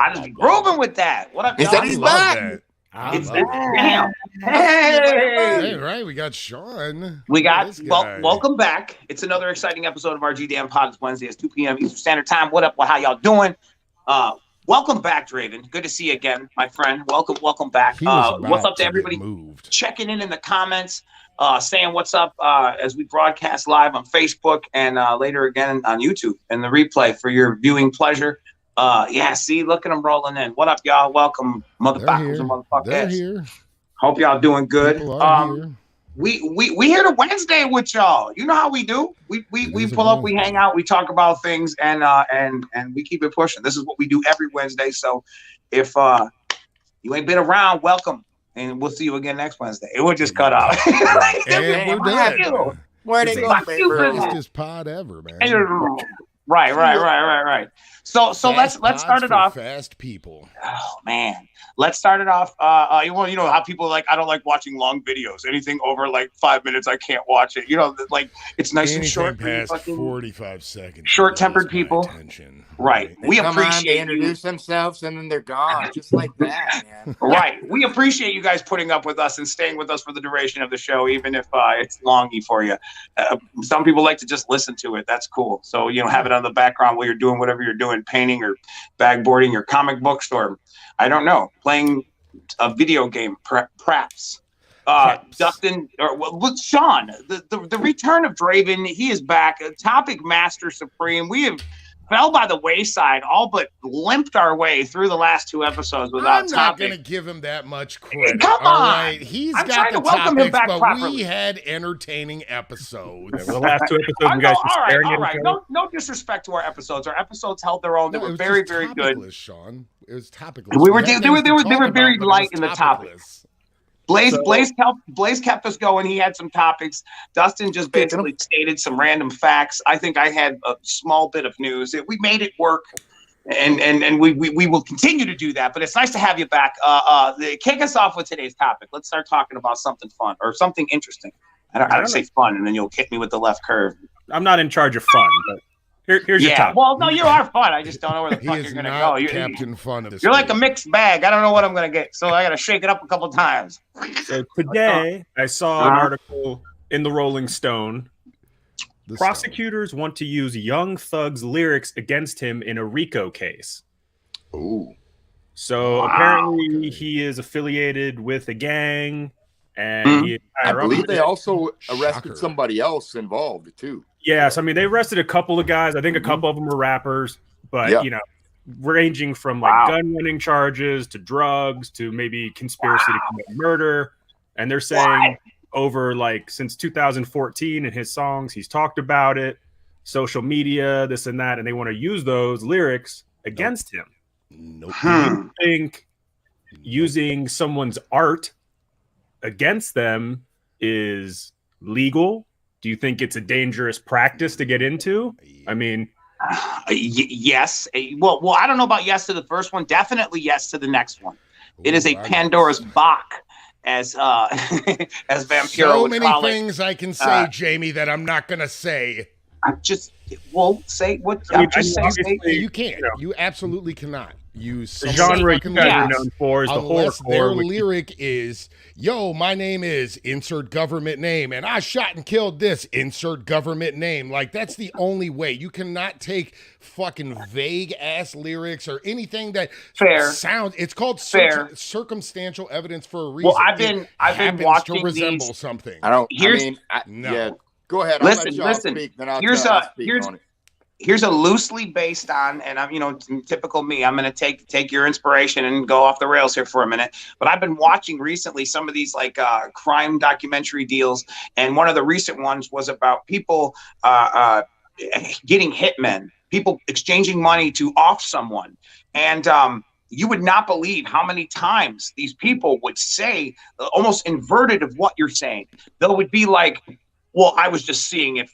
I just be grooving with that. What up, He y'all? said he's back. It's damn. Hey, right. We got Sean. We got welcome back. It's another exciting episode of our GDM Pod. It's Wednesday. It's 2 p.m. Eastern Standard Time. What up? How y'all doing? Welcome back, Draven. Good to see you again, my friend. Welcome back. What's up to everybody checking in the comments, saying what's up as we broadcast live on Facebook and later again on YouTube and the replay for your viewing pleasure. See, look at them rolling in. What up, y'all? Welcome, motherfuckers and motherfuckers. They're here. Hope y'all doing good. Here. We here to Wednesday with y'all. You know how we do. We pull up, we hang out, we talk about things, and we keep it pushing. This is what we do every Wednesday. So if you ain't been around, welcome, and we'll see you again next Wednesday. It will just cut out. And we're done. Where they go, baby? Fastest pod ever, man. Right. So let's start it off. Fast people. Oh man, let's start it off. You know how people like. I don't like watching long videos. Anything over like 5 minutes, I can't watch it. You know, like it's nice and short. Past 45 seconds. Short-tempered people. Attention. Right. We appreciate they introduce themselves and then they're gone, just like that, man. Right. We appreciate you guys putting up with us and staying with us for the duration of the show, even if it's longy for you. Some people like to just listen to it. That's cool. So, have it on the background while you're doing whatever you're doing, painting or bagboarding or comic books or, I don't know, playing a video game, perhaps. Dustin or Sean, the return of Draven, he is back. Topic Master Supreme. We have fell by the wayside, all but limped our way through the last 2 episodes without I'm not going to give him that much credit. Come on. All right. He's I'm got the welcome topics, him back but properly. we had entertaining episodes. The last 2 episodes, you guys all right. No disrespect to our episodes. Our episodes held their own. They were very, very good. Sean. It was topical. They were very light in the topics. Blaze kept us going. He had some topics. Dustin just basically stated some random facts. I think I had a small bit of news. We made it work, and we will continue to do that. But it's nice to have you back. Kick us off with today's topic. Let's start talking about something fun or something interesting. I don't say fun, and then you'll kick me with the left curve. I'm not in charge of fun, but here's your topic. Well, no, you are fun. I just don't know where the fuck you're going to go. Captain Fun. You're like a mixed bag. I don't know what I'm going to get, so I got to shake it up a couple times. So today, I saw an article in the Rolling Stone. Prosecutors want to use Young Thug's lyrics against him in a RICO case. Ooh. So apparently he is affiliated with a gang, and I believe they also arrested somebody else involved too. Yes, I mean, they arrested a couple of guys. I think a couple of them were rappers, but, ranging from like gun running charges to drugs to maybe conspiracy to commit murder. And they're saying over since 2014 in his songs, he's talked about it, social media, this and that, and they want to use those lyrics against him. Nope. Do you think using someone's art against them is legal? Do you think it's a dangerous practice to get into? I mean, yes. Well, I don't know about yes to the first one. Definitely yes to the next one. It is a Pandora's box, as Vampiro so would many call things I can say, Jamie, that I'm not going to say. Say what. You can't. You absolutely cannot use the genre you guys are known for is the horrorcore. Their lyric is, "Yo, my name is insert government name, and I shot and killed this insert government name." Like that's the only way. You cannot take fucking vague ass lyrics or anything that sounds. It's called circumstantial evidence for a reason. Well, I've been watching to resemble something. Go ahead. Listen. Speak, then I'll here's a loosely based on, and I'm, typical me. I'm going to take your inspiration and go off the rails here for a minute. But I've been watching recently some of these crime documentary deals, and one of the recent ones was about people getting hitmen, people exchanging money to off someone, and you would not believe how many times these people would say almost inverted of what you're saying. They would be like, well, I was just seeing if,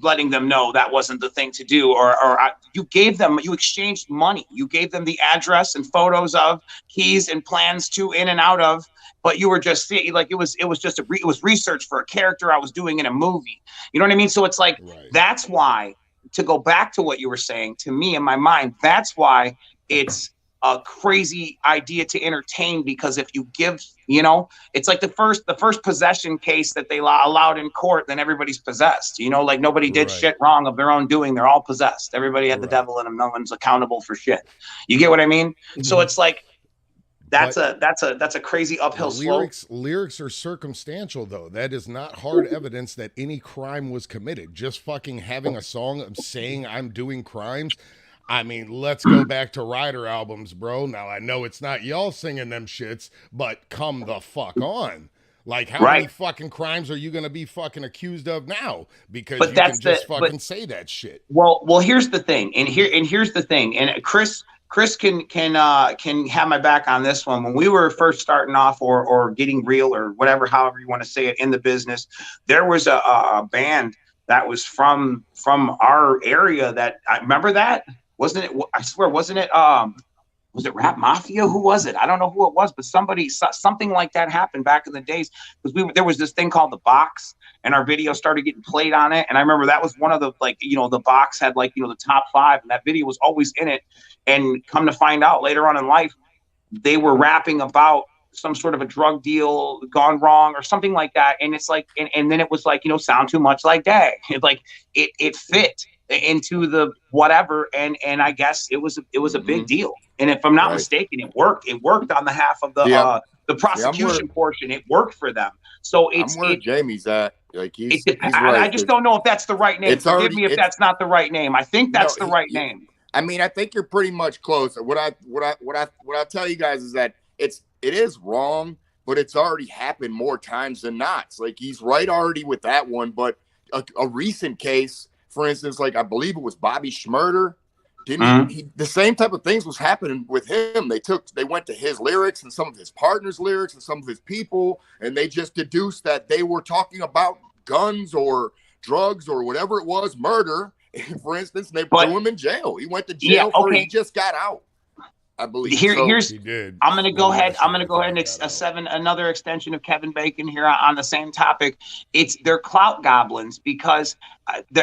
letting them know that wasn't the thing to do. You exchanged money. You gave them the address and photos of keys and plans to in and out of, but you were just seeing it was research for a character I was doing in a movie. You know what I mean? So it's like, That's why, to go back to what you were saying, to me in my mind, that's why it's a crazy idea to entertain, because if you give, you know, it's like the first possession case that they allowed in court, then everybody's possessed, you know, like nobody did shit wrong of their own doing. They're all possessed. Everybody had the devil in them. No one's accountable for shit. You get what I mean? So it's like, that's a crazy uphill slope. Lyrics are circumstantial, though. That is not hard evidence that any crime was committed. Just fucking having a song of saying I'm doing crimes. I mean, let's go back to Ryder albums, bro. Now, I know it's not y'all singing them shits, but come the fuck on. Like, how many fucking crimes are you going to be fucking accused of now? Because you can just fucking say that shit. Well, here's the thing. And here's the thing. And Chris can have my back on this one. When we were first starting off or getting real or whatever, however you want to say it, in the business, there was a band that was from our area that I remember that. Wasn't it? I swear, wasn't it? Was it Rap Mafia? Who was it? I don't know who it was, but something like that happened back in the days, because there was this thing called The Box, and our video started getting played on it. And I remember that was one of the, like, you know, The Box had, like, you know, the top 5, and that video was always in it. And come to find out later on in life, they were rapping about some sort of a drug deal gone wrong or something like that. And it's like, and then it was like, you know, sound too much like Dag. It fit into the whatever, and I guess it was a big deal. And if I'm not mistaken, it worked on the half of the prosecution portion. It worked for them. So it's where Jamie's at. Like he's right. I just don't know if that's the right name. Forgive me if that's not the right name. I think that's the right name. I mean, I think you're pretty much close. What I tell you guys is that it is wrong, but it's already happened more times than not. It's like he's right already with that one, but a recent case, for instance, like I believe it was Bobby Schmurder. The same type of things was happening with him. They went to his lyrics and some of his partners' lyrics and some of his people, and they just deduced that they were talking about guns or drugs or whatever it was, murder, for instance, and they threw him in jail. He went to jail he just got out, I believe. I'm going to go ahead and seven another extension of Kevin Bacon here on the same topic. They're clout goblins, because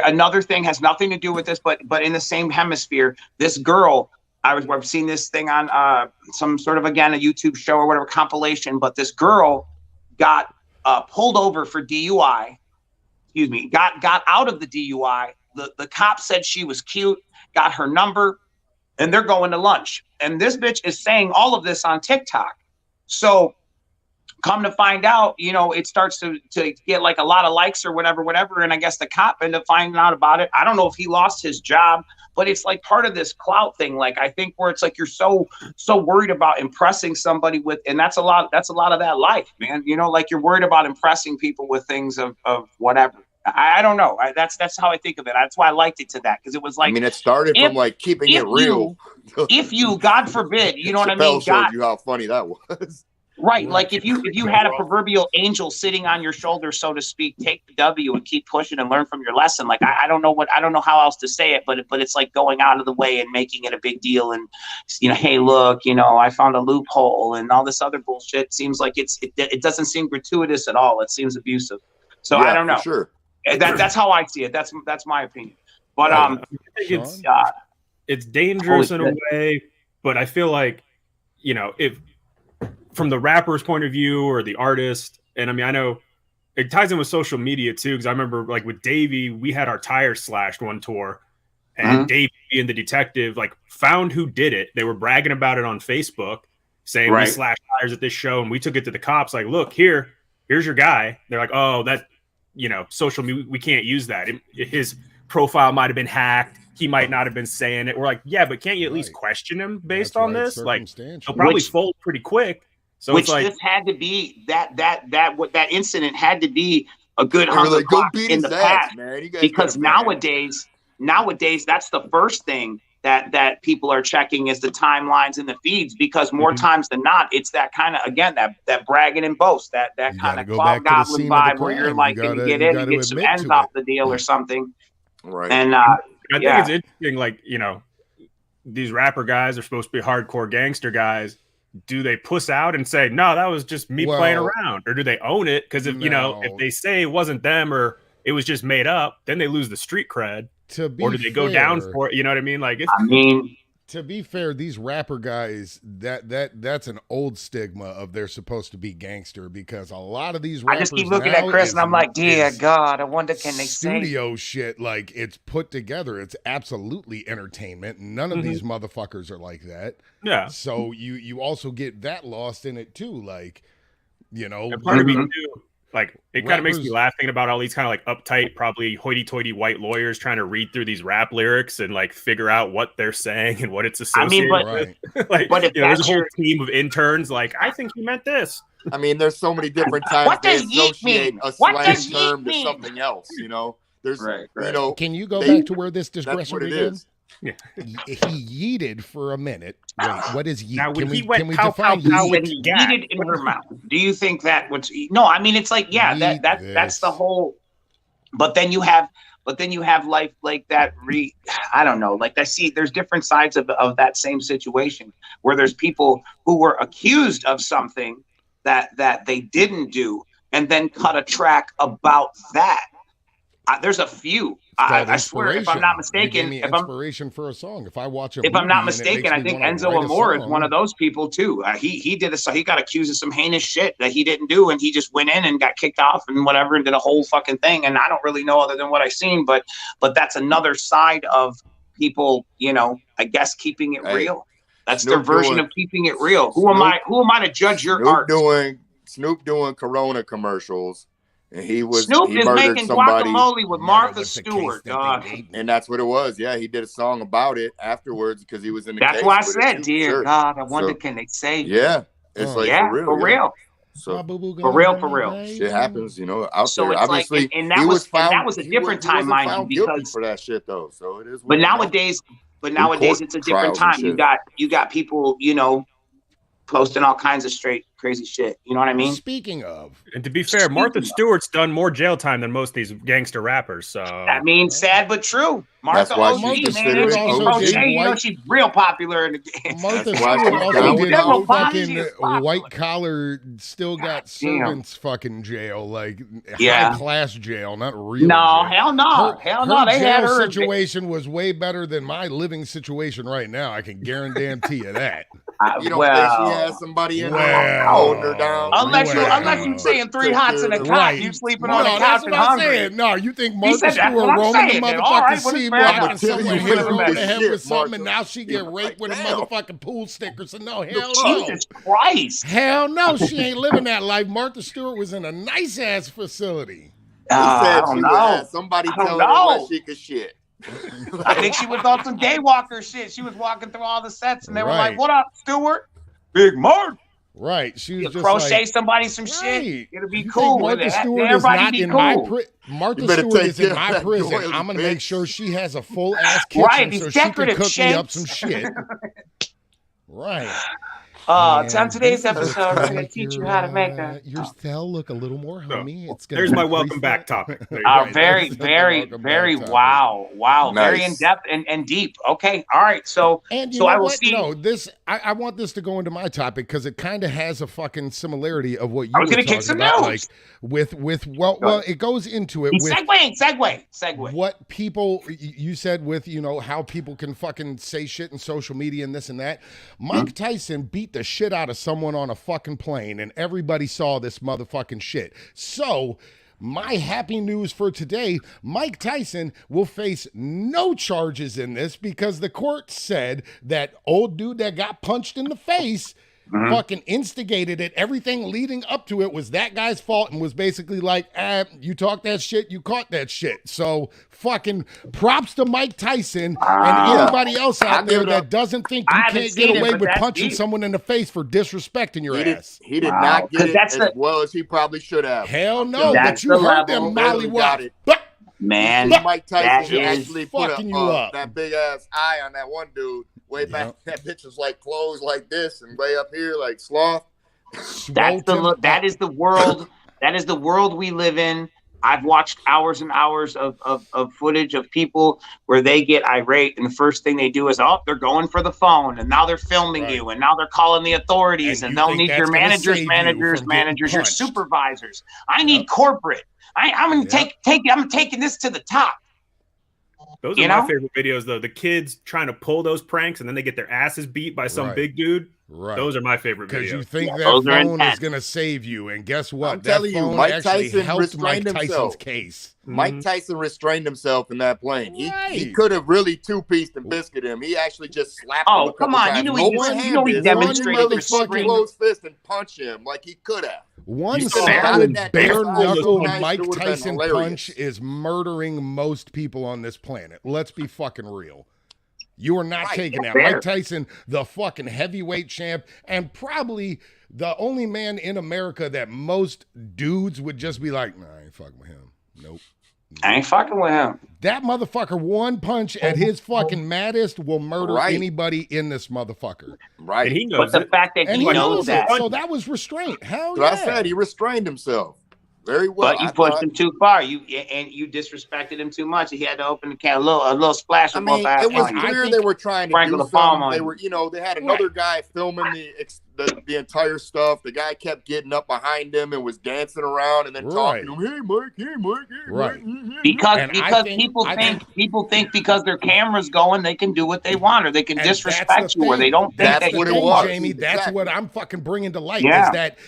another thing has nothing to do with this, but in the same hemisphere, this girl, I've seen this thing on some sort of, again, a YouTube show or whatever compilation, but this girl got pulled over for DUI. Excuse me, got out of the DUI. The cop said she was cute, got her number, and they're going to lunch. And this bitch is saying all of this on TikTok. So come to find out, you know, it starts to get like a lot of likes or whatever. And I guess the cop ended up finding out about it. I don't know if he lost his job, but it's like part of this clout thing. Like, I think where it's like you're so worried about impressing somebody with, and that's a lot of that life, man. You know, like you're worried about impressing people with things of whatever. I don't know. That's how I think of it. That's why I liked it to that, because it was like, I mean, it started from like keeping it real. If you, God forbid, you know what I mean? Showed you how funny that was. Right. Like if you had a proverbial angel sitting on your shoulder, so to speak, take the W and keep pushing and learn from your lesson. Like, I don't know how else to say it, but it's like going out of the way and making it a big deal. And, you know, hey, look, you know, I found a loophole and all this other bullshit. Seems like it doesn't seem gratuitous at all. It seems abusive. So I don't know. Sure. That's how I see it. That's my opinion. But I think it's dangerous in a way, but I feel like, you know, if from the rapper's point of view or the artist, and I mean, I know it ties in with social media too, because I remember like with Davey, we had our tires slashed one tour, and Davey and the detective like found who did it. They were bragging about it on Facebook, saying we slashed tires at this show, and we took it to the cops. Like, look, here's your guy. They're like, oh, that, you know, social media, we can't use that. His profile might have been hacked. He might not have been saying it. We're like, yeah, but can't you at least question him based on this? Like, he'll probably fold pretty quick. So it's like, this had to be that incident had to be a good hunk clock in the past, man. Because nowadays, that's the first thing that people are checking is the timelines and the feeds, because more times than not, it's that kind of, again, that bragging and boast, that kind of cloud goblin vibe where you're like, can you get in and get some ends off the deal or something. Right. And I think it's interesting, like, you know, these rapper guys are supposed to be hardcore gangster guys. Do they puss out and say, no, that was just me playing around? Or do they own it? Because if, you know, if they say it wasn't them or it was just made up, then they lose the street cred. Or do they go down for it? You know what I mean? Like, To be fair, these rapper guys, that's an old stigma of they're supposed to be gangster, because a lot of these rappers I just keep looking at Chris and I'm like, dear God, I wonder can they studio shit, like it's put together. It's absolutely entertainment. None of these motherfuckers are like that. Yeah. So you also get that lost in it too, like, you know. And part of me too, like it kind of makes me laugh thinking about all these kind of like uptight, probably hoity-toity white lawyers trying to read through these rap lyrics and like figure out what they're saying and what it's associated with. Like, but if there's a whole team of interns. Like, I think he meant this. I mean, there's so many different times they associate a slang term to something else. You know, there's you know. Can you go back to where this digression begins? Yeah. He yeeted for a minute. Wait, what is yeet? Now, can we define yeet? He yeeted in her mouth. Do you think that what's no? I mean, it's like that's the whole. But then you have life like that. I don't know. Like I see, there's different sides of that same situation where there's people who were accused of something that they didn't do, and then cut a track about that. There's a few. I swear, if I'm not mistaken, inspiration for a song. If I watch a if I'm not mistaken, I think Enzo Amore is one of those people too. He got accused of some heinous shit that he didn't do, and he just went in and got kicked off and whatever, and did a whole fucking thing. And I don't really know other than what I've seen, but that's another side of people, you know, I guess keeping it real. That's their version of keeping it real. Who am I to judge your art? Snoop doing Corona commercials. And Snoop is making guacamole with Martha Stewart, dog. And that's what it was. Yeah, he did a song about it afterwards because he was in the That's case why I said, dear God, I wonder can they say yeah. It's like for real. So for real. Shit happens, you know, out so there. It's obviously, like, and that was a different time, mind you, because for that shit though. So it is. But nowadays it's a different time. You got people, you know, posting all kinds of straight crazy shit. You know what I mean? Speaking of, and to be fair, Martha Stewart's done more jail time than most of these gangster rappers. So I mean, sad but true. Martha she's real popular in the game. Martha Stewart also did fucking white collar, still got servants fucking jail, like high class jail, not real. No, jail. Hell no. They had her situation was way better than my living situation right now. I can guarantee you that. You don't think she has somebody in there holding her down? Unless you're saying 3 hots in a cot, you sleeping on a couch and hungry. No, you think Martha Stewart roaming the motherfucking sea block and someone hit her over the head with something, and now she get raped with a motherfucking pool sticker? So no, hell no. Jesus Christ. Hell no, she ain't living that life. Martha Stewart was in a nice ass facility. I don't know. Somebody tell her where she could shit. I think she was on some daywalker shit. She was walking through all the sets, and they were like, "What up, Stewart? Big Mark." Right. She was just crochet like, somebody some shit. It'll be you cool. Martha Stewart is not in my Martha Stewart is in my prison. I'm gonna make sure she has a full ass kitchen so she can cook me up some shit. Right. On today's episode, I'm going to teach you how to make your cell look a little more homey. It's there's my welcome back topic. Very, wow. Nice. Very in depth and deep. Okay, all right. So, I will see. No, I want this to go into my topic because it kind of has a fucking similarity of what you were talking about. Like with it goes into it. With segue. What people you said with how people can fucking say shit in social media and this and that. Mike Tyson beat the shit out of someone on a fucking plane, and everybody saw this motherfucking shit. So my happy news for today, Mike Tyson will face no charges in this because the court said that old dude that got punched in the face fucking instigated it. Everything leading up to it was that guy's fault and was basically like, you talked that shit, you caught that shit. So fucking props to Mike Tyson and anybody else out there that doesn't think you can't get away with punching someone in the face for disrespecting your ass. He did not get it as well as he probably should have. Hell no, but you heard them mollywop. Man, Mike Tyson actually put that big ass eye on that one dude. Way back, that bitch was like closed like this, and way up here like sloth. That is the world. That is the world we live in. I've watched hours and hours of footage of people where they get irate, and the first thing they do is, they're going for the phone, and now they're filming you, and now they're calling the authorities, and they'll need your managers, your supervisors. I need corporate. I'm taking this to the top. Those are my favorite videos, though. The kids trying to pull those pranks and then they get their asses beat by some big dude. Right. Those are my favorite videos. Because you think that phone is going to save you. And guess what? I'm telling you, Mike Tyson helped Mike restrained himself. Tyson's case. Mike Tyson restrained himself in that plane. He could have really two-pieced and biscuit him. He actually just slapped him a couple times. You know he demonstrated fucking closed fist and punch him like he could have. One solid bare-knuckle Mike Tyson punch is murdering most people on this planet. Let's be fucking real. You are not taking that. Mike Tyson, the fucking heavyweight champ, and probably the only man in America that most dudes would just be like, nah, I ain't fucking with him. Nope. I ain't fucking with him. That motherfucker, one punch at his fucking maddest will murder anybody in this motherfucker. Right. And he knows but the fact that he knows that. So that was restraint. Hell yeah. I said he restrained himself. Very well. But you pushed him too far. You disrespected him too much. He had to open the can a little splash. I mean, it was clear they were trying to do something. They were, they had another guy filming the entire stuff. The guy kept getting up behind him and was dancing around and then talking to him. Hey, Mike. Hey, Mike. Hey, right. Mike. Because people think because their camera's going, they can do what they want, or they can disrespect you, or they don't think that's what it was, Jamie. That's what I'm fucking bringing to light.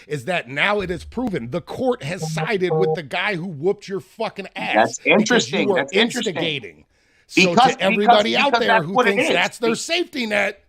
Is that now it is proven the court has sided with the guy who whooped your fucking ass. That's interesting. You were instigating. So to everybody out there who thinks that's their safety net,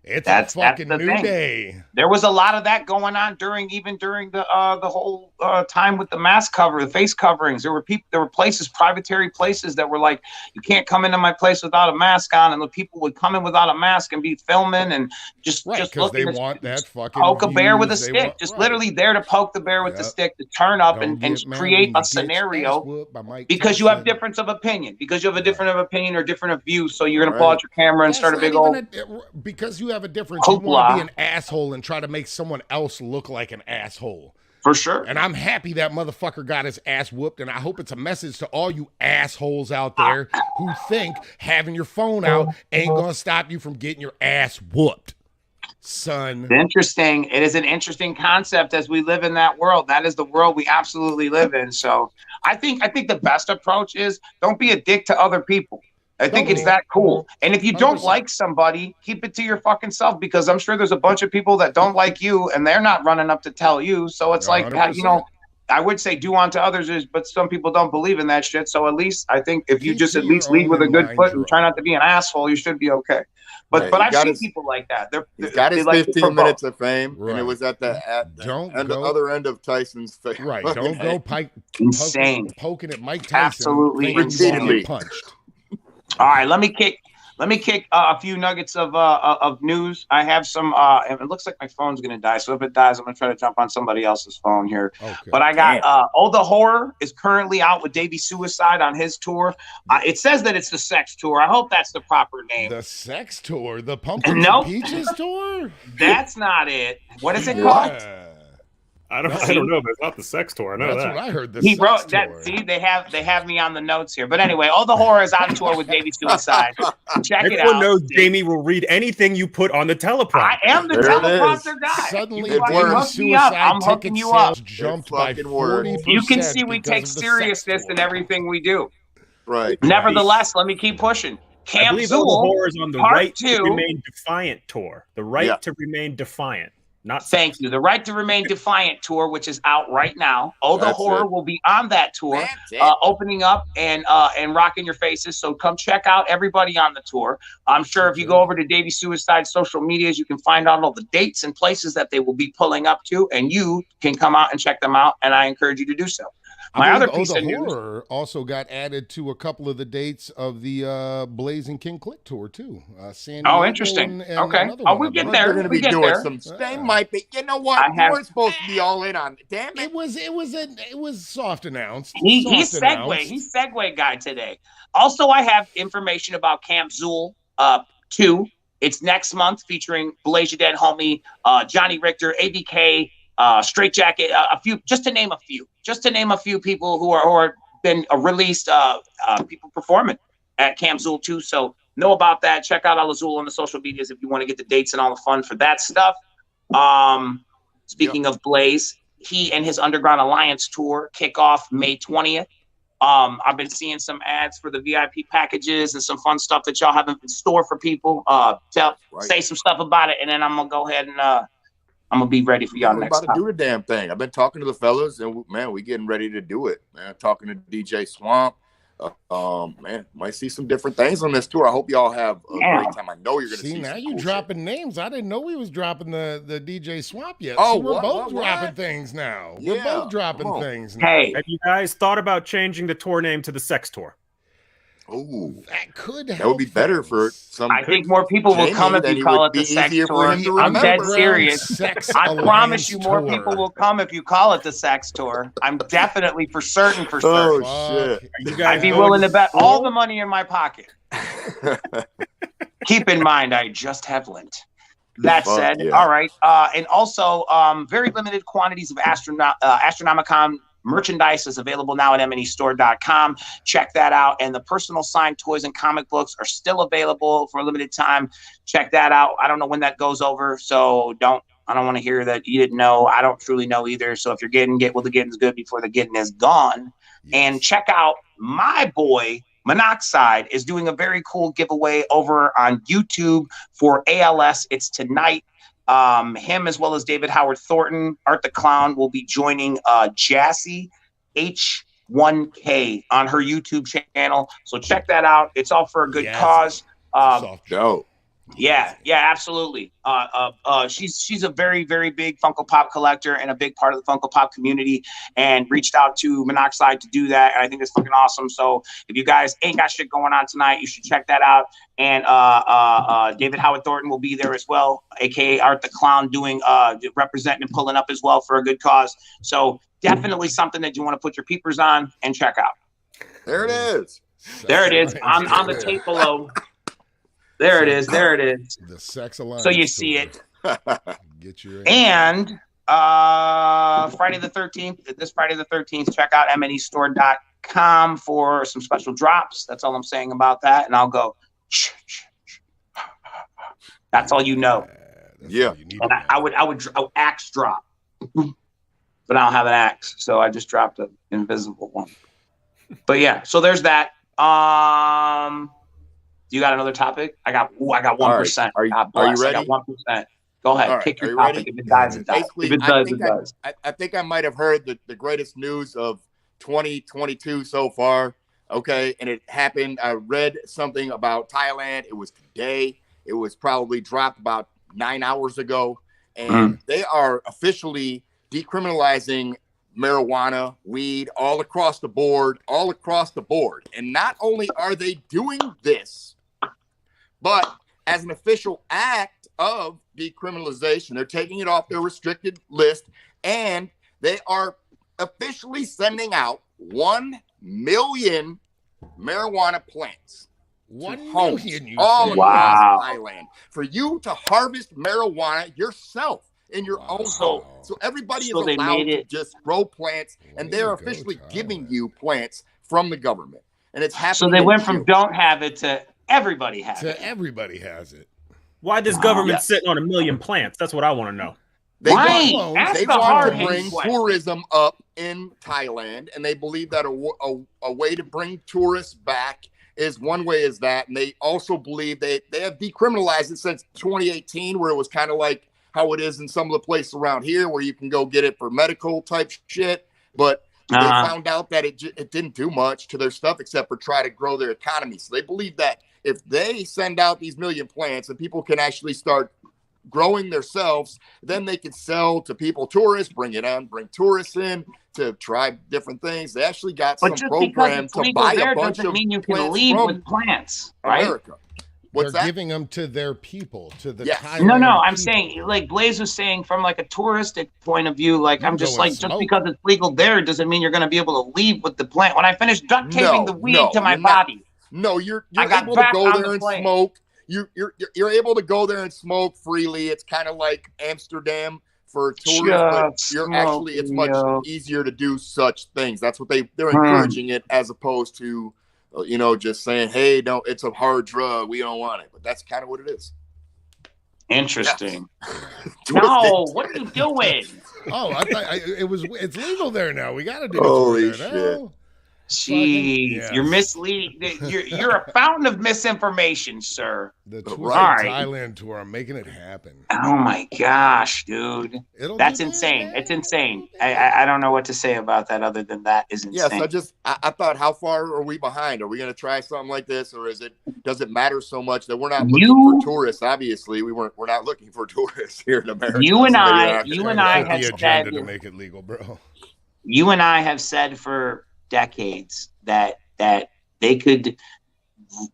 it's a fucking new day. There was a lot of that going on during the whole time with the mask cover, the face coverings. There were places, private places that were like, you can't come into my place without a mask on, and the people would come in without a mask and be filming and just because they want that fucking poke a bear with a stick, literally there to poke the bear with the stick, to turn up and create a scenario because you have difference of opinion, because you have a different opinion or different of view, so you're gonna pull out your camera and start a big old because you have a difference. You want to be an asshole and try to make someone else look like an asshole. For sure. And I'm happy that motherfucker got his ass whooped, and I hope it's a message to all you assholes out there who think having your phone out ain't gonna stop you from getting your ass whooped. Son. Interesting. It is an interesting concept as we live in that world. That is the world we absolutely live in. So I think the best approach is don't be a dick to other people. I think it's that cool. And if you don't 100%. Like somebody, keep it to your fucking self, because I'm sure there's a bunch of people that don't like you and they're not running up to tell you. So it's 100%. Like, I would say do unto others, but some people don't believe in that shit. So at least I think if you just at least lead with a good foot and try not to be an asshole, you should be okay. But I've seen people like that. He's got his 15 minutes of fame, and it was at the other end of Tyson's face. Right. Don't go poking at Mike Tyson. Absolutely repeatedly punched. All right, let me kick a few nuggets of news. I have some. And it looks like my phone's gonna die. So if it dies, I'm gonna try to jump on somebody else's phone here. Okay. But I got the Horror is currently out with Davey Suicide on his tour. It says that it's the Sex Tour. I hope that's the proper name. The Sex Tour, the Pumpkins and Peaches Tour. That's not it. What is it called? I don't know, but it's not the Sex Tour. I know that's that. What I heard. He wrote that. See, they have me on the notes here. But anyway, the Horror is on tour with Davey Suicide. Check it out. Everyone knows Jamie will read anything you put on the teleprompter. I am the teleprompter guy. Suddenly, Davey Suicide I'm hooking you up. Jumped by 40%. You can see we take seriousness in everything we do. Right. Nevertheless, let me keep pushing. I believe All the Horror is on the Right to Remain Defiant tour. The Right to Remain Defiant. Thank you. The Right to Remain Defiant tour, which is out right now. The Horror will be on that tour, opening up and rocking your faces. So come check out everybody on the tour. I'm sure if you go over to Davey Suicide social medias, you can find out all the dates and places that they will be pulling up to, and you can come out and check them out. And I encourage you to do so. My other piece of news Horror also got added to a couple of the dates of the Blazing King Click tour too. San Diego interesting. Okay. We get there. They're going to be doing some. They might be. You know what? You weren't supposed to be all in on it. Damn it. It was soft announced. He's segue guy today. Also, I have information about Camp Zool 2. It's next month, featuring Blaze Your Dead Homie, Johnny Richter, ABK. Straight Jacket, a few, just to name a few people who are been released, people performing at Camp Zool 2. So know about that. Check out Zool on the social medias if you want to get the dates and all the fun for that stuff. Speaking of Blaze, he and his Underground Alliance tour kick off May 20th I've been seeing some ads for the VIP packages and some fun stuff that y'all have in store for people. Say some stuff about it, and then I'm gonna go ahead and I'm gonna be ready for y'all next time. I'm about to do the damn thing. I've been talking to the fellas, and man, we getting ready to do it. Man, talking to DJ Swamp. Man, might see some different things on this tour. I hope y'all have a great time. I know you're gonna see. Now you cool dropping shit. names. I didn't know we was dropping the DJ Swamp yet. Oh, so we're both dropping things now. Yeah, we're both dropping things now. Hey, have you guys thought about changing the tour name to the Sex Tour? Oh, that could help. That would be better for some. I think more people will come if you call it the Sex Tour. I'm dead serious. I promise you, more people will come if you call it the Sex Tour. I'm definitely for certain. Oh shit! You guys I'd be willing to bet all the money in my pocket. Keep in mind, I just have lint. That said, all right, and also very limited quantities of Astronomicon merchandise is available now at mnestore.com. Check that out. And the personal signed toys and comic books are still available for a limited time. Check that out. I don't know when that goes over, so I don't want to hear that you didn't know. I don't truly know either. So if you're get while the getting's good before the getting is gone. Yes. And check out my boy Monoxide is doing a very cool giveaway over on YouTube for ALS. It's tonight. Him as well as David Howard Thornton, Art the Clown, will be joining Jassy H1K on her YouTube channel. So check that out. It's all for a good cause. Dope. Yeah, absolutely. She's a very, very big Funko Pop collector and a big part of the Funko Pop community, and reached out to Monoxide to do that. And I think it's fucking awesome. So if you guys ain't got shit going on tonight, you should check that out. And David Howard Thornton will be there as well, aka Art the Clown, doing representing and pulling up as well for a good cause. So definitely something that you want to put your peepers on and check out. There it is. There it is. On the tape below. There it is. The Sex Alliance. So you see it. Get your and Friday the 13th, this Friday the 13th, check out mnestore.com for some special drops. That's all I'm saying about that. And I'll go, that's all you know. Yeah. And I would axe drop, but I don't have an axe. So I just dropped an invisible one. But yeah, so there's that. You got another topic? I got 1%. Are you ready? I got 1%. Go ahead. Pick your topic. If it dies, it dies. If it does, it does. I think I might have heard the greatest news of 2022 so far. Okay. And it happened. I read something about Thailand. It was today. It was probably dropped about 9 hours ago. And they are officially decriminalizing marijuana, weed, all across the board. And not only are they doing this, but as an official act of decriminalization, they're taking it off their restricted list, and they are officially sending out 1 million marijuana plants. 1 million, all across Thailand for you to harvest marijuana yourself in your own home. So everybody is allowed to just grow plants, and they're officially giving you plants from the government. And it's happening. So they went from don't have it to everybody has it. Everybody has it. Why does government sitting on 1 million plants? That's what I want to know. They want to bring tourism up in Thailand, and they believe that a way to bring tourists back is one way is that. And they also believe they have decriminalized it since 2018, where it was kind of like how it is in some of the places around here where you can go get it for medical type shit. But they found out that it didn't do much to their stuff except for try to grow their economy. So they believe that if they send out these million plants and people can actually start growing themselves, then they can sell to people, tourists, bring tourists in to try different things. They actually got some program to buy a bunch of mean you can leave with plants, right? America. They're giving them to their people, to the Thailand No, people. I'm saying, like Blaze was saying, from like a touristic point of view, like I'm just like, just because it's legal there doesn't mean you're going to be able to leave with the plant. When I finish duct taping the weed to my body. No, you're able to go there and smoke. You're able to go there and smoke freely. It's kind of like Amsterdam for tourists, but it's much easier to do such things. That's what they're encouraging it, as opposed to just saying, hey, it's a hard drug, we don't want it. But that's kind of what it is. Interesting. No, what are you doing? Oh, I thought it's legal there now. We got to do Holy it. shit. Jeez, you're misleading. You're a fountain of misinformation, sir. The Twiztid Thailand tour, I'm making it happen. Oh my gosh, dude. That's insane. It's insane. I don't know what to say about that other than that is insane. Yes, I thought, how far are we behind? Are we going to try something like this, or does it matter so much that we're not looking for tourists? Obviously, we're not looking for tourists here in America. You and I have said to make it legal, bro. You and I have said for decades that they could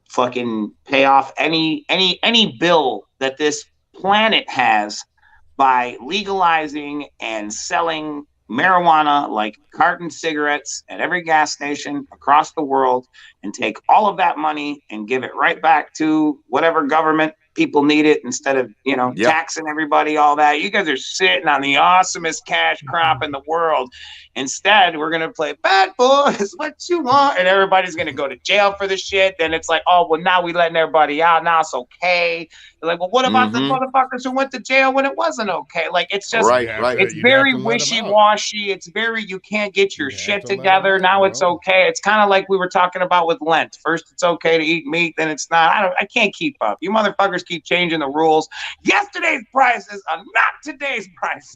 fucking pay off any bill that this planet has by legalizing and selling marijuana like carton cigarettes at every gas station across the world, and take all of that money and give it right back to whatever government people need it, instead of taxing everybody, all that. You guys are sitting on the awesomest cash crop in the world. Instead, we're gonna play bad boys, what you want, and everybody's gonna go to jail for this shit. Then it's like, oh well, now we letting everybody out, now it's okay. They're like, well, what about the motherfuckers who went to jail when it wasn't okay? Like, it's just it's very wishy-washy. It's very, you can't get your shit together. Now it's okay. It's kind of like we were talking about with Lent. First it's okay to eat meat, then it's not. I can't keep up. You motherfuckers keep changing the rules. Yesterday's prices are not today's prices.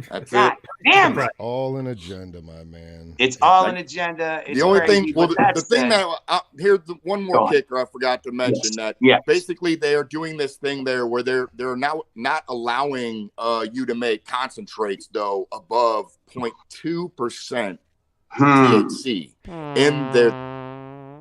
That's God damn it. All an agenda, my man. It's all an agenda. It's the only crazy, thing, the thing that here's one more kicker I forgot to mention, that basically they are doing this thing there where they're now not allowing you to make concentrates though above 0.2% THC in their.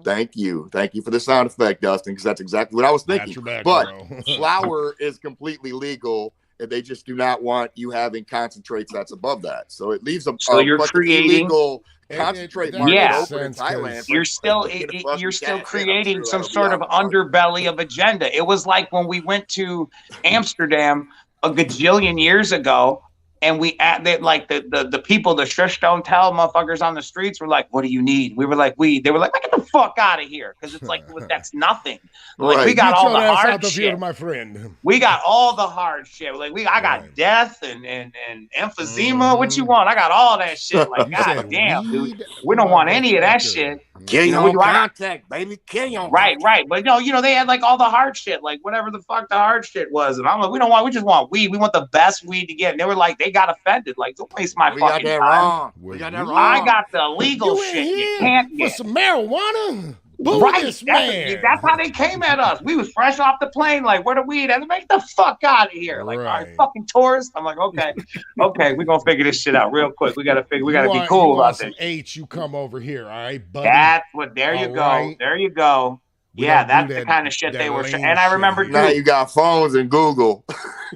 Thank you for the sound effect, Dustin, because that's exactly what I was thinking. But flour is completely legal, and they just do not want you having concentrates that's above that. So it leaves you're creating illegal concentrate market open in Thailand. You're still creating some sort of underbelly of agenda. It was like when we went to Amsterdam a gajillion years ago, and we like the people, the shush don't tell motherfuckers on the streets were like, what do you need? We were like, weed. They were like, get the fuck out of here. Because it's like, that's nothing. Like, we got all the hard shit. My friend. We got all the hard shit. Like, I got death and emphysema. What you want? I got all that shit. Like, god damn, dude. We don't want any of that shit. Kill your contact, baby. Kill your right. But no, they had like all the hard shit, like whatever the fuck the hard shit was. And I'm like, we just want weed. We want the best weed to get. And they were like, they got offended. Like, don't waste my fucking time. We got that wrong. I got the legal shit you can't get. For some marijuana? That's how they came at us. We was fresh off the plane, like, where the weed at? Make the fuck out of here. Like, all right, fucking tourists. I'm like, okay, we're gonna figure this shit out real quick. We gotta be cool about this. H, you come over here, all right, buddy. That's what. There you go. That's the kind of shit they were. And I remember now you got phones and Google.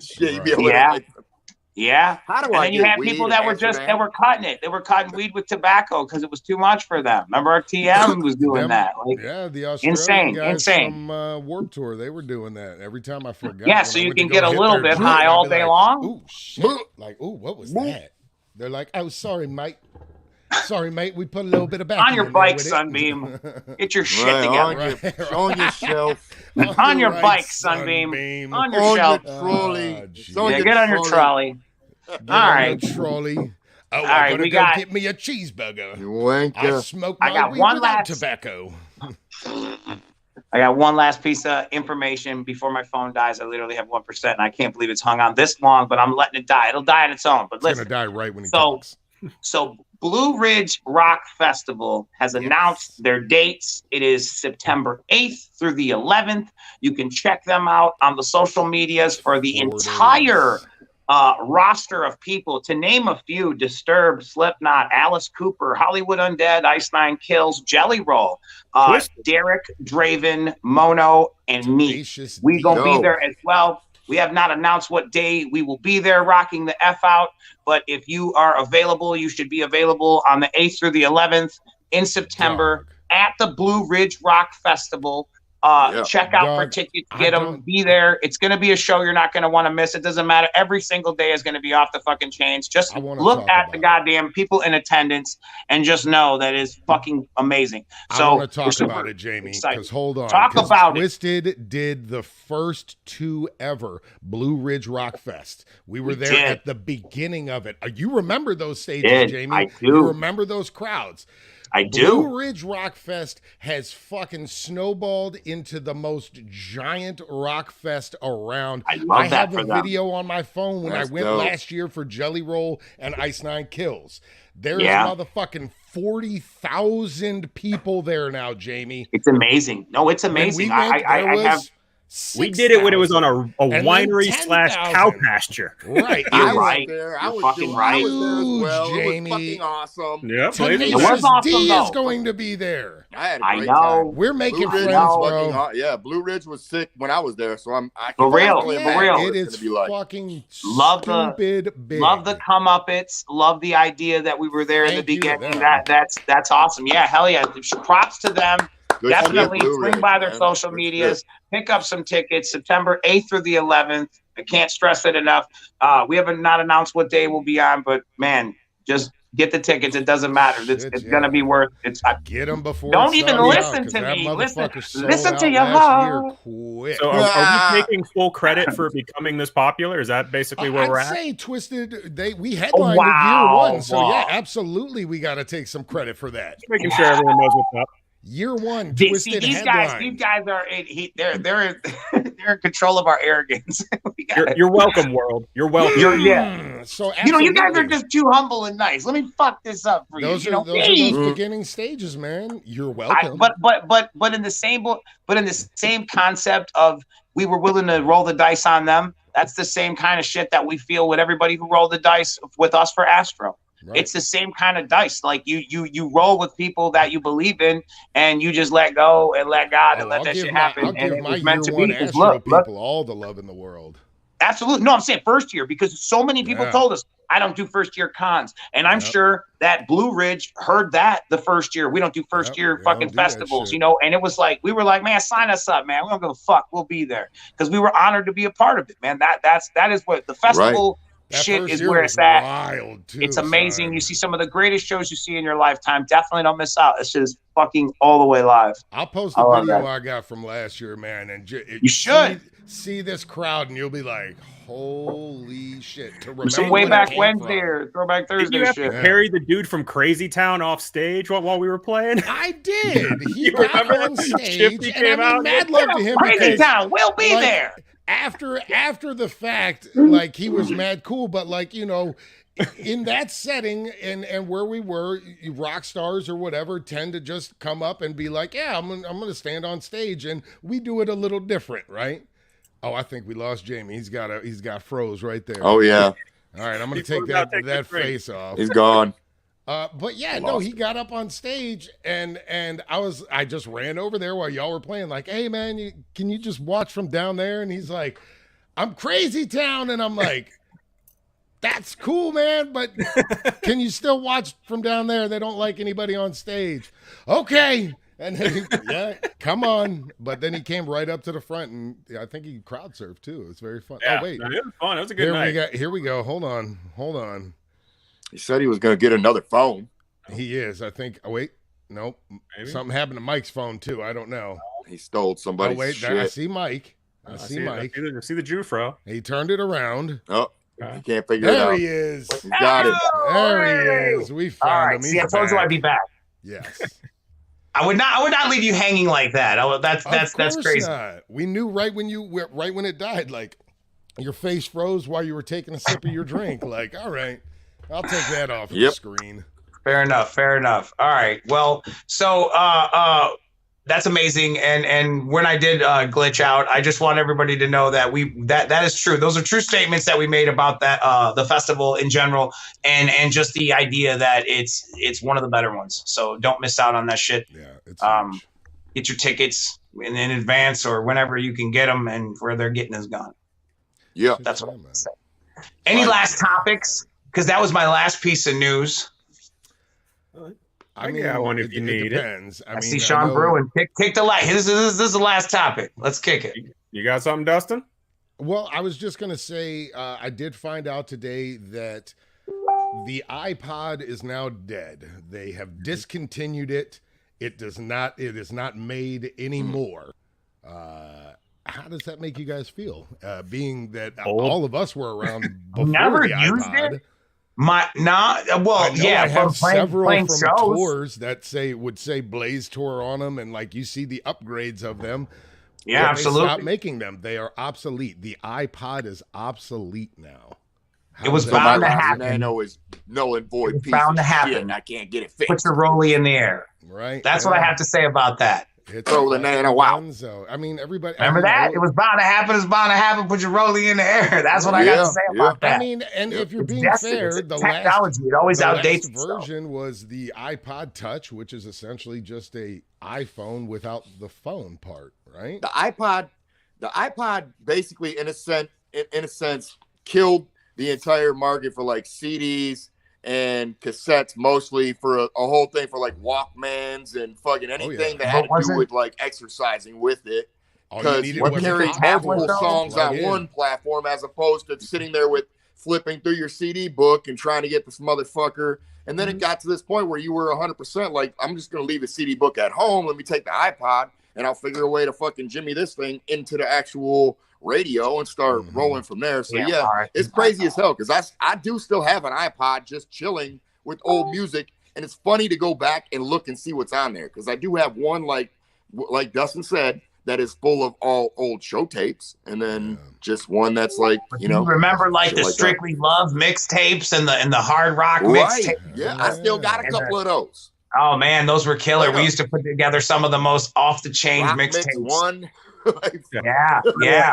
Shit, you be able to. Yeah. How do and then you had people that were cutting it. They were cutting weed with tobacco because it was too much for them. Remember our TM was doing that. Like, the Australian guys from Warped Tour, they were doing that. Every time I forgot. Yeah, so you can get a little bit high all day long. Ooh, shit. Like, what was that? They're like, oh, sorry, mate. Sorry, mate. We put a little bit of back on your bike, Sunbeam. Get your shit together. On yourself. On your bike, Sunbeam. On your shelf. Trolley. Get on your trolley. All right. Trolley. All right, we got. Get me a cheeseburger. You wanker. I smoke my weed without tobacco. I got one last piece of information before my phone dies. I literally have 1%, and I can't believe it's hung on this long, but I'm letting it die. It'll die on its own. But listen, it's gonna die right when he talks. So Blue Ridge Rock Festival has announced their dates. It is September 8th through the 11th. You can check them out on the social medias for the entire roster of people. To name a few: Disturbed, Slipknot, Alice Cooper, Hollywood Undead, Ice Nine Kills, Jelly Roll, Derek Draven, Mono, and me. We gonna be there as well. We have not announced what day we will be there rocking the F out, but if you are available, you should be available on the 8th through the 11th in September at the Blue Ridge Rock Festival. Check out for tickets, get them, be there. It's going to be a show you're not going to want to miss. It doesn't matter. Every single day is going to be off the fucking chains. Just look at the goddamn people in attendance and just know that is fucking amazing. So I want to talk about it, Jamie, because hold on. Talk about Twiztid did the first two ever Blue Ridge Rock Fest. We were there at the beginning of it. You remember those stages, Jamie? I do. You remember those crowds. I do. Blue Ridge Rock Fest has fucking snowballed into the most giant rock fest around. I have that a video on my phone when That's I went dope. last year for Jelly Roll and Ice Nine Kills. There's motherfucking 40,000 people there now, Jamie. It's amazing. No, it's amazing. We did it when it was on a winery / cow pasture. Right. You're right. You're fucking right. I was there as well. Jamie. It was fucking awesome. Yep. It was awesome, D though. is going to be there. I know. Time. We're making Blue Ridge friends, was bro. yeah, Blue Ridge was sick when I was there, so I For real. It is fucking love stupid big. Love the comeuppets. Love the idea that we were there in the beginning. That's awesome. Yeah, hell yeah. Props to them. Good Definitely shit, swing by their social medias, pick up some tickets, September 8th through the 11th. I can't stress it enough. We haven't not announced what day we'll be on, but man, just get the tickets. It doesn't matter. It's going to be worth it. Get them before. Don't even listen to me. Listen to your heart. So are we taking full credit for becoming this popular? Is that basically where we're at? I'd say Twiztid, we headlined year one. So yeah, absolutely. We got to take some credit for that. Just making sure everyone knows what's up. Year one, Twiztid these guys are they're in control of our arrogance. You're welcome, world. You're welcome. So you guys are just too humble and nice. Let me fuck this up for those you. Are those beginning stages, man. You're welcome. But in the same concept of we were willing to roll the dice on them. That's the same kind of shit that we feel with everybody who rolled the dice with us for Astro. Right. It's the same kind of dice. Like you roll with people that you believe in, and you just let go and let God and let that shit happen. I'll give my meant year to one be. Astro people all the love in the world. Absolutely. No, I'm saying first year, because so many people told us I don't do first year cons. And I'm sure that Blue Ridge heard that the first year. We don't do first year fucking festivals, and it was like, we were like, man, sign us up, man. We don't give a fuck. We'll be there. Because we were honored to be a part of it, man. That is what the festival shit is where it's at. Wild too, it's amazing. You see some of the greatest shows you see in your lifetime. Definitely don't miss out. It's just fucking all the way live. I'll post the video I got from last year, man. And you should see this crowd, and you'll be like, holy shit. To remember some way back Wednesday or Throwback Thursday. Did you have to carry the dude from Crazy Town off stage while we were playing? I did. He got on stage, and I mean, mad love to him. Crazy Town, we'll be there. After the fact, like, he was mad cool, but like, in that setting and where we were, rock stars or whatever tend to just come up and be like, yeah, I'm gonna stand on stage, and we do it a little different, right? Oh, I think we lost Jamie. He's got froze right there. Oh yeah. All right, I'm gonna take that face off. He's gone. But yeah, no, he got up on stage, and I just ran over there while y'all were playing, like, hey man, can you just watch from down there? And he's like, I'm Crazy Town, and I'm like, that's cool, man, but can you still watch from down there? They don't like anybody on stage. Okay. And then come on. But then he came right up to the front, and I think he crowd surfed too. It was very fun. Yeah, oh wait, it was fun. It was a good night. Here we go. Hold on. He said he was going to get another phone. He is. I think. Oh wait, nope. Maybe. Something happened to Mike's phone too. I don't know. He stole somebody's shit. I see Mike. I see Mike. I see the Jufro. He turned it around. Oh. You can't figure it out. There he is. Got it. There he is. We found him. See, I told you I'd be back. Yes. I would not leave you hanging like that. That's crazy. Not. We knew right when it died, like, your face froze while you were taking a sip of your drink. Like, all right, I'll take that off the screen. Fair enough. All right. Well, so that's amazing. And when I did glitch out, I just want everybody to know that that is true. Those are true statements that we made about that the festival in general, and just the idea that it's one of the better ones. So don't miss out on that shit. Yeah, it's get your tickets in advance or whenever you can get them, and where they're getting is gone. Yeah, that's what I'm saying. Any last topics? Because that was my last piece of news. I mean, got one if you need it. I see Sean Bruin. Kick the light. This is the last topic. Let's kick it. You got something, Dustin? Well, I was just going to say, I did find out today that the iPod is now dead. They have discontinued it. It is not made anymore. How does that make you guys feel? Being that all of us were around before never the used iPod. it. I have several playing from shows. tours that would say Blaze Tour on them, and like you see the upgrades of them. Yeah, absolutely. They stopped making them. They are obsolete. The iPod is obsolete now. It was bound to happen. Nano is null and void. It was bound to happen. And I can't get it fixed. Put your Rolly in the air. Right. That's what I have to say about that. Throw the Nano out. I mean, everybody. Remember that? It was bound to happen. It's bound to happen. Put your Rolly in the air. That's what I got to say about that. I mean, and if you're being fair, the technology, it always outdates last version was the iPod Touch, which is essentially just a iPhone without the phone part, right? The iPod basically, in a sense, killed the entire market for like CDs and cassettes, mostly for a whole thing for like Walkmans and fucking anything that had to do with like exercising with it. Because you carried multiple songs on one platform as opposed to sitting there with flipping through your CD book and trying to get this motherfucker. And then it got to this point where you were 100% like, I'm just going to leave the CD book at home. Let me take the iPod and I'll figure a way to fucking jimmy this thing into the actual radio and start rolling from there. So it's crazy as hell because I do still have an iPod just chilling with old music, and it's funny to go back and look and see what's on there because I do have one like Dustin said that is full of all old show tapes, and then just one that's like remember like the Strictly Love mixtapes and the hard rock mixtapes. Yeah, I still got a couple of those. Oh man, those were killer. We used to put together some of the most off the chain mixtapes. One. yeah.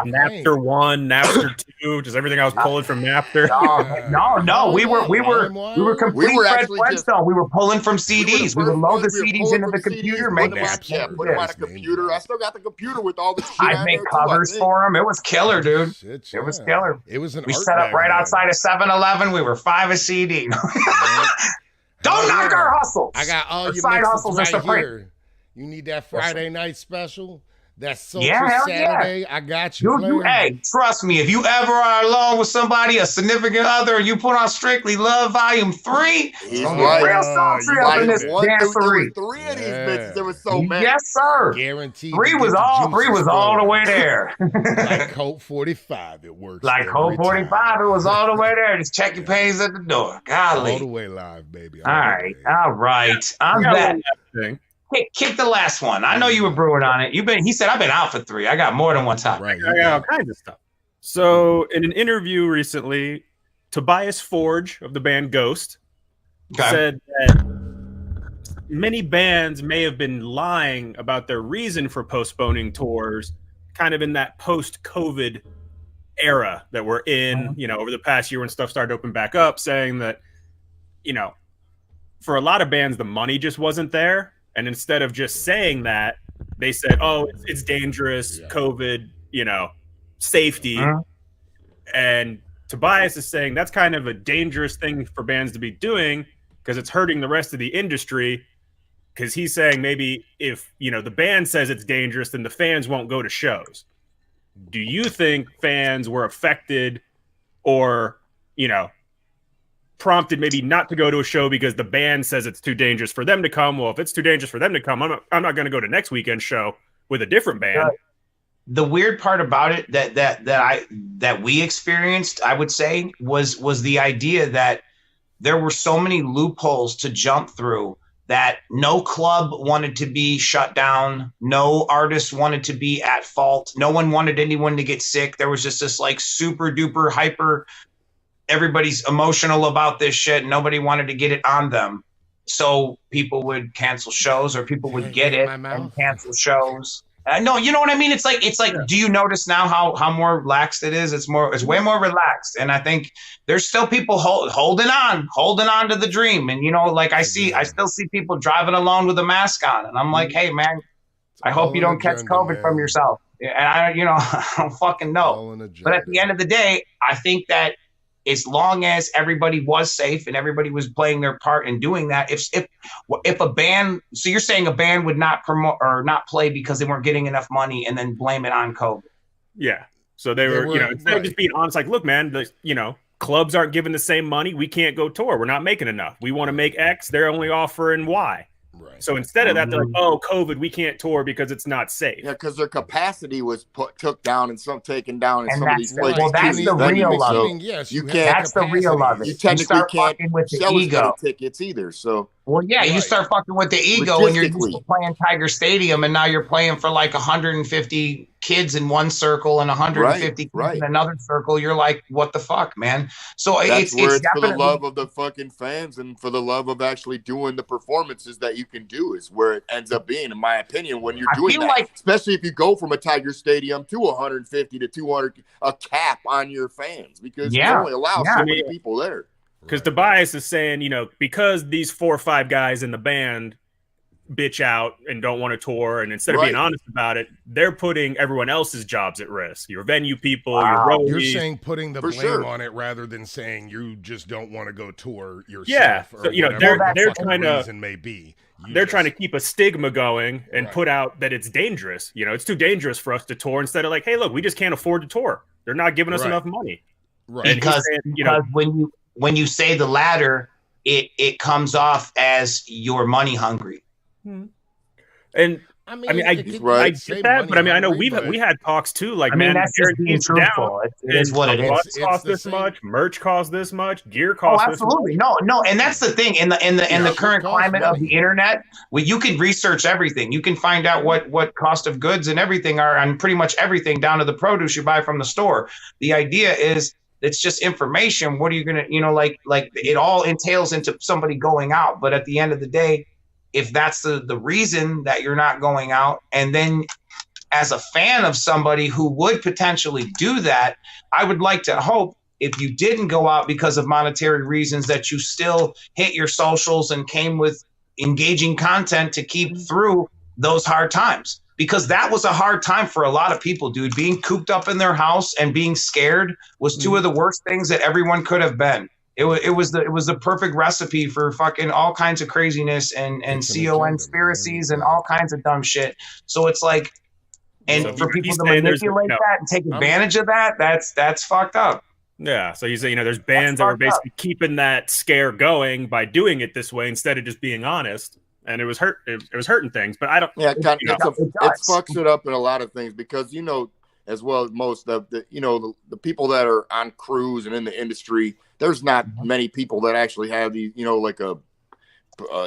Napster 1, Napster 2, just everything I was pulling from Napster. No. We were complete Fred Flintstone. We were pulling from CDs. We would load the CDs into the computer, put them on a computer. I still got the computer with all the shit. I'd make covers for them. It was killer, dude. It was killer. It was we set up right outside of 7-Eleven. We were $5 a CD. Don't knock our hustles. I got all your side hustles right here. You need that Friday night special? That's Social Saturday. Yeah. I got you. Hey, trust me. If you ever are alone with somebody, a significant other, and you put on Strictly Love Volume 3, he's right. Real sultry up in this dancery. 3 of these bitches. There was so many. Yes, sir. Guaranteed. 3 was all the way there. Like Colt 45, it works. Like Colt 45, it was all the way there. Just check your pays at the door. Golly. All the way live, baby. All right. I'm that thing. Kick the last one. I know you were brewing on it. He said, I've been out for 3. I got more than one time. Right. I got all kinds of stuff. So in an interview recently, Tobias Forge of the band Ghost said that many bands may have been lying about their reason for postponing tours kind of in that post-COVID era that we're in, over the past year when stuff started to open back up, saying that, for a lot of bands, the money just wasn't there. And instead of just saying that, they said, oh, it's dangerous, COVID, safety. And Tobias is saying that's kind of a dangerous thing for bands to be doing because it's hurting the rest of the industry. Because he's saying maybe if, the band says it's dangerous, then the fans won't go to shows. Do you think fans were affected or, prompted maybe not to go to a show because the band says it's too dangerous for them to come? Well, if it's too dangerous for them to come, I'm not going to go to next weekend's show with a different band. The weird part about it that we experienced, I would say, was the idea that there were so many loopholes to jump through that no club wanted to be shut down, no artist wanted to be at fault, no one wanted anyone to get sick. There was just this like super duper hyper. Everybody's emotional about this shit. Nobody wanted to get it on them. So people would cancel shows or people would get it and cancel shows. No, you know what I mean? It's like, do you notice now how more relaxed it is? It's way more relaxed. And I think there's still people holding on to the dream. And, I still see people driving along with a mask on. And I'm like, hey man, I hope you don't catch COVID from yourself. And I don't fucking know. But at the end of the day, I think that as long as everybody was safe and everybody was playing their part in doing that, if a band, so you're saying a band would not promote or not play because they weren't getting enough money and then blame it on COVID. Yeah. So they were instead of just being honest, like, look, man, clubs aren't giving the same money. We can't go tour. We're not making enough. We want to make X. They're only offering Y. Right. So instead of that, they're like, "Oh, COVID, we can't tour because it's not safe." Yeah, because their capacity was took down and some taken down in some of these places. Well, that's the real of it. Yes, you can't. That's the real of it. You technically can't with the sell ego. as many tickets either. So. Well, yeah, you start fucking with the ego, and you're used to playing Tiger Stadium, and now you're playing for like 150 kids in one circle and 150 kids in another circle. You're like, what the fuck, man? So it's for the love of the fucking fans and for the love of actually doing the performances that you can do is where it ends up being, in my opinion, when you're doing that. Especially if you go from a Tiger Stadium to 150 to 200, a cap on your fans because you only allow so many people there. Because Tobias is saying, you know, because these 4 or 5 guys in the band bitch out and don't want to tour, and instead of being honest about it, they're putting everyone else's jobs at risk. Your venue people, your roadies. You're saying putting the blame on it rather than saying you just don't want to go tour yourself. Yeah, or so, you know, they're trying to reason may be. They're trying to keep a stigma going and put out that it's dangerous. You know, it's too dangerous for us to tour. Instead of like, hey, look, we just can't afford to tour. They're not giving us enough money. Right. Because when you say the latter, it comes off as you're money hungry. And I get that, but I mean, I know we had talks too. Like, I mean, that's just being truthful. It is what it is. Butts cost this much, merch costs this much, gear costs this much. Absolutely, no, and that's the thing in the current climate of the internet, where you can research everything. You can find out what cost of goods and everything are on pretty much everything down to the produce you buy from the store. The idea is, it's just information. What are you gonna, like it all entails into somebody going out. But at the end of the day, if that's the reason that you're not going out, and then as a fan of somebody who would potentially do that, I would like to hope if you didn't go out because of monetary reasons, that you still hit your socials and came with engaging content to keep through those hard times. Because that was a hard time for a lot of people, dude. Being cooped up in their house and being scared was two of the worst things that everyone could have been. It was the perfect recipe for fucking all kinds of craziness and conspiracies and all kinds of dumb shit. So it's like, and for people to manipulate that and take advantage of that, that's fucked up. Yeah. So you say, there's bands that were basically keeping that scare going by doing it this way instead of just being honest. And it was hurting things, but I don't. Yeah, it fucks it up in a lot of things because as well as most of the people that are on crews and in the industry, there's not many people that actually have these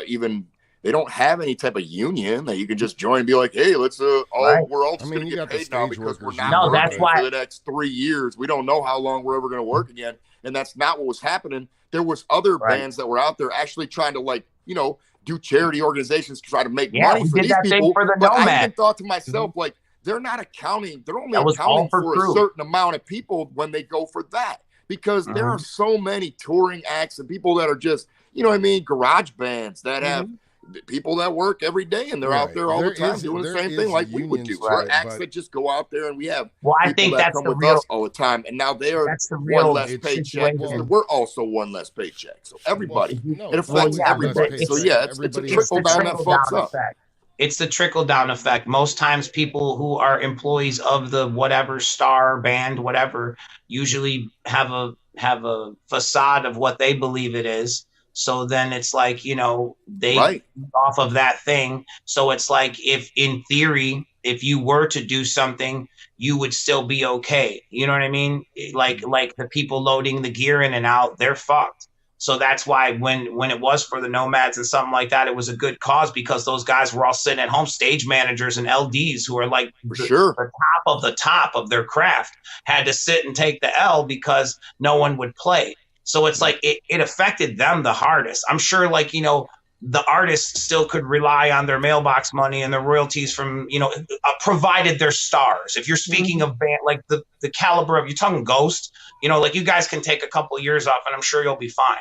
even they don't have any type of union that you can just join and be like, hey, let's we're all just going to get paid now because we're not working for the next 3 years. We don't know how long we're ever going to work again, and that's not what was happening. There was other bands that were out there actually trying to do charity organizations to try to make money for these people. But I even thought to myself, like, they're not accounting. They're only accounting for a certain amount of people when they go for that, because there are so many touring acts and people that are just, garage bands that have people that work every day and they're out there all the time doing the same thing like we would do. There are acts that just go out there and we have I think that come with us all the time, and now they are one less paycheck. We're also one less paycheck. So everybody, it affects everybody. So it's a trickle down that fucks up. It's the trickle down effect. Most times people who are employees of the whatever star band, whatever, usually have a facade of what they believe it is. So then it's like, they off of that thing. So it's like, if in theory, if you were to do something, you would still be okay. You know what I mean? Like the people loading the gear in and out, they're fucked. So that's why when it was for the Nomads and something like that, it was a good cause, because those guys were all sitting at home, stage managers and LDs who are like the top of their craft, had to sit and take the L because no one would play. So it's like it affected them the hardest. I'm sure, the artists still could rely on their mailbox money and their royalties from, provided they're stars. If you're speaking of band, like the caliber of, you're talking Ghost, you guys can take a couple of years off and I'm sure you'll be fine.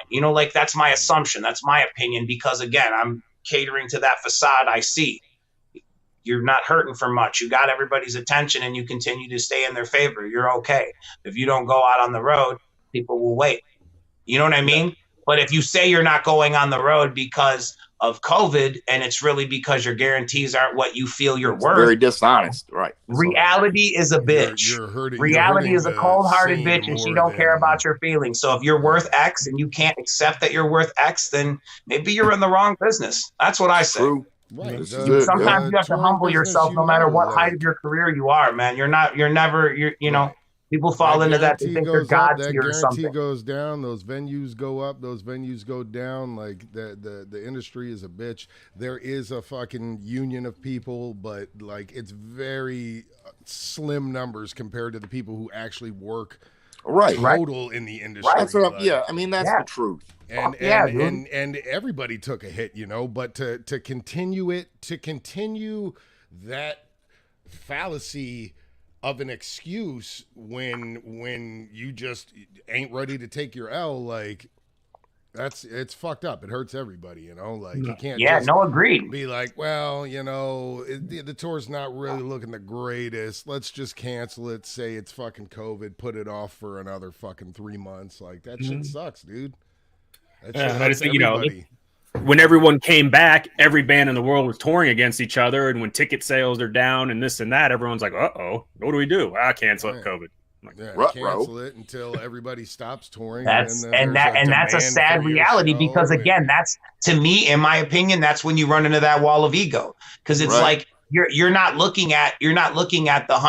That's my assumption. That's my opinion, because again, I'm catering to that facade I see. You're not hurting for much. You got everybody's attention and you continue to stay in their favor. You're okay. If you don't go out on the road, people will wait. You know what I mean? But if you say you're not going on the road because of COVID, and it's really because your guarantees aren't what you feel you're worth. Very dishonest, right? Reality is a bitch. Reality is a cold-hearted bitch, and she don't care about your feelings. So if you're worth X and you can't accept that you're worth X, then maybe you're in the wrong business. That's what I say. Right. Sometimes you have to humble yourself, no matter what height of your career you are, man. You're never, you know, people fall into that. They think they're God tier or something. That guarantee goes down. Those venues go up. Those venues go down. Like the industry is a bitch. There is a fucking union of people, but like it's very slim numbers compared to the people who actually work total in the industry. That's what I mean, that's the truth. And everybody took a hit, you know, but to continue that fallacy of an excuse when you just ain't ready to take your L, like it's fucked up. It hurts everybody, you know, like you can't agreed. Be like, well, you know, the tour's not really looking the greatest. Let's just cancel it. Say it's fucking COVID, put it off for another fucking 3 months. Like that shit sucks, dude. I just think, you know, when everyone came back, every band in the world was touring against each other, and when ticket sales are down and this and that, everyone's like, "Uh-oh, what do we do? Cancel it, COVID." Cancel it until everybody stops touring. That's a sad reality because again, that's, to me, in my opinion, that's when you run into that wall of ego, because it's like you're not looking at the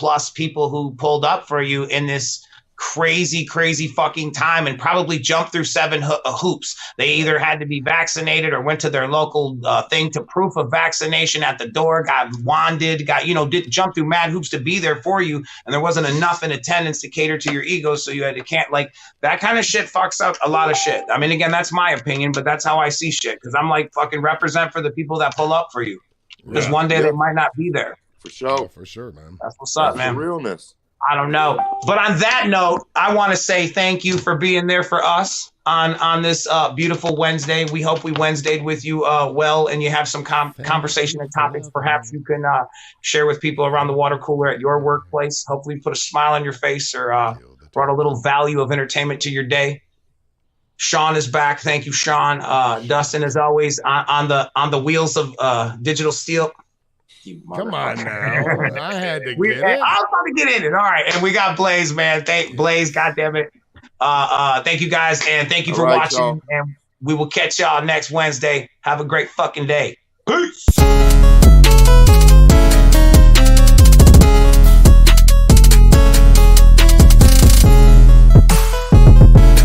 100+ people who pulled up for you in this crazy fucking time and probably jumped through 7 hoops. They either had to be vaccinated or went to their local thing to proof of vaccination at the door, got wanded, did jump through mad hoops to be there for you, and there wasn't enough in attendance to cater to your ego, so you had to like that kind of shit fucks up a lot of shit. I mean, again, that's my opinion, but that's how I see shit, because I'm like, fucking represent for the people that pull up for you, because one day they might not be there. For sure. Yeah, for sure, man. That's what's up, man. The realness. I don't know. But on that note, I want to say thank you for being there for us on this beautiful Wednesday. We hope we Wednesdayed with you well, and you have some conversation and topics perhaps you can share with people around the water cooler at your workplace. Hopefully put a smile on your face or brought a little value of entertainment to your day. Sean is back. Thank you, Sean. Dustin, as always, on the wheels of digital steel. Come on now. I had to get it. I was about to get in it. All right. And we got Blaze, man. Blaze, goddamn it. Thank you guys, and thank you for watching. Y'all. And we will catch y'all next Wednesday. Have a great fucking day. Peace.